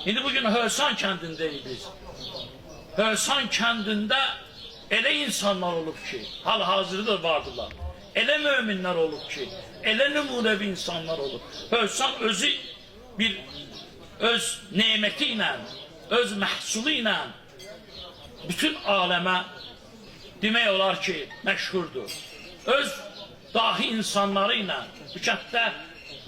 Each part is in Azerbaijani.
İndi bugün Hövsan kəndindəyik biz. Hövsan kəndində elə insanlar olub ki, hal-hazırda vardılar. Elə möminlər olub ki, elə nümunəvi insanlar olub. Hövsan özü bir öz neməti ilə, öz məhsulu ilə bütün aləmə demək olar ki, məşhurdur. Öz dahi insanları ilə bu kənddə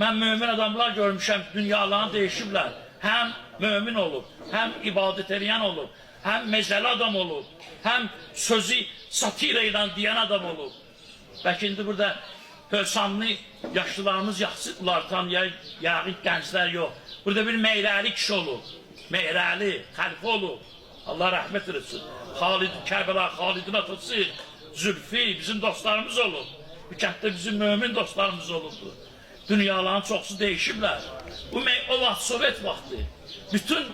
mən mömin adamlar görmüşəm, dünyalarını değişiblər. Həm mömin olub, həm ibadət edən olub, həm mezəli adam olub, həm sözü satira ilə deyən adam olub. Bəlkə indi burada Hövsanlı yaşlılarımız yaxşıdırlar, yəqin gənclər yox. Burada bir Meyrəli kişi olub, Meyrəli, xəlifə olub. Allah rəhmət etsin. Kərbəla Xalidin atası, Zülfi bizim dostlarımız olub. Bu kənddə bizim mömin dostlarımız olubdur. Dünyaların çoxsu değişiblər. Bu o vaxt Sovet vaxtı. Bütün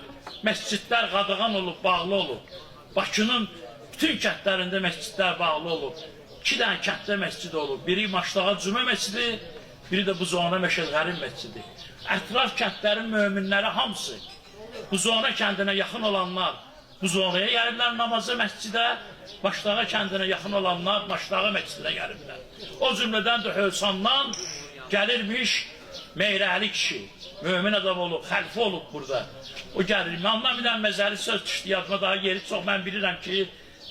məscidlər qadağan olub, bağlı olub. Bakının bütün kəndlərində məscidlər bağlı olub. 2 dənə kənddə məscid olub. Biri Maşlağa Cümə məscidi, biri də Buzovna Məşədğərin məscidi. Ətraf kəndlərin möminləri hamısı Buzovna kəndinə yaxın olanlar Buzovnaya gəliblər namazı məscidə, Maşlağa kəndinə yaxın olanlar Maşlağa məscidinə gəliblər. O cümlədən də Hövsandan gəlirmiş Meyrəli kişi, mömin adam olub, xəlifə olub burada. O gəlir, mənimlə bir dənə məzəli söz düşdü yadıma, daha yeri çox mən bilirəm ki,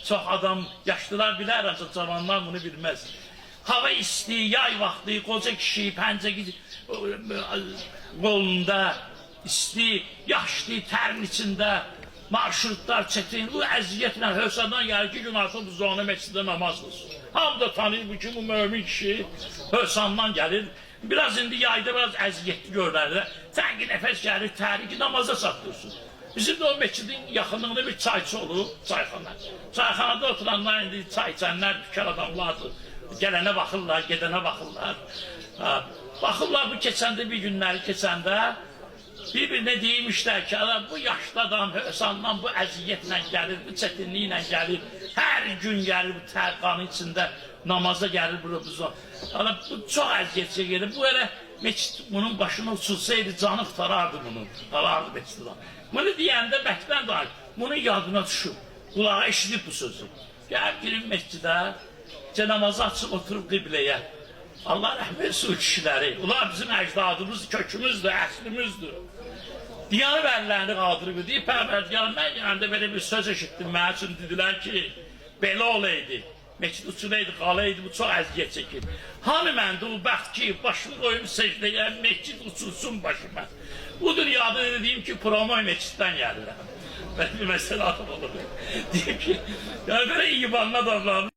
çox adam, yaşlılar bilər, ancaq cavanlar bunu bilməz. Hava isti, yay vaxtı, qoca kişi, pəncəki qolunda, isti, yaşlı, tərin içində, marşrutlar çətin, bu əziyyətlə Hövsandan gəlir ki, gün artıq Buzovna məsciddə namaz qılsın. Hamı da tanıyır bu ki, bu mömin kişi Hövsandan gəlir. Biraz indi yayda biraz əziyyətli görürlər. Tənqi nəfəs gəlir, təriki namaza çatdırsın. Bizim də o məscidin yaxınlığında bir çayçı olub, çayxana. Çayxanada oturanlar indi çay içənlər, tükər adamlardır. Gələnə baxırlar, gedənə baxırlar. Baxırlar bu keçəndə, bir günləri keçəndə bir-birinə deymişlər ki, bu yaşlı adam Hövsandan bu əziyyətlə gəlir, bu çətinliklə gəlir. Hər gün gəlir bu tərqanın içində namaza gəlir burada. Bu çox əziyyət çəkir. Bu elə meçid bunun başına uçulsaydı canı qurtarardı bunu. Qalardı meçiddən. Bunu deyəndə bəkdən də bunun yadına düşüb. Qulağa eşidib bu sözü. Gəlib girin meçidə, namazı açıb oturub qibləyə. Allah rəhmət etsin o kişiləri. Ular bizim əcdadımız, kökümüzdür, əslimizdir. Diyanı vəlilərini qaldırıb, deyib Pərvərdigarım, mən yanında belə bir söz eşitdim, mənim üçün dedilər ki, belə olaydı, meçid uçulaydı, qalaydı, bu çox əziyyət çəkir. Hani məndə o bəxt ki, başımı qoyum secdəyə, meçid uçulsun başıma. Bu dünyada dediyim ki, promoy meçiddən gəlirəm. Belə bir məsələ adam olur. Deyim ki, belə iyi banlı adamlarım.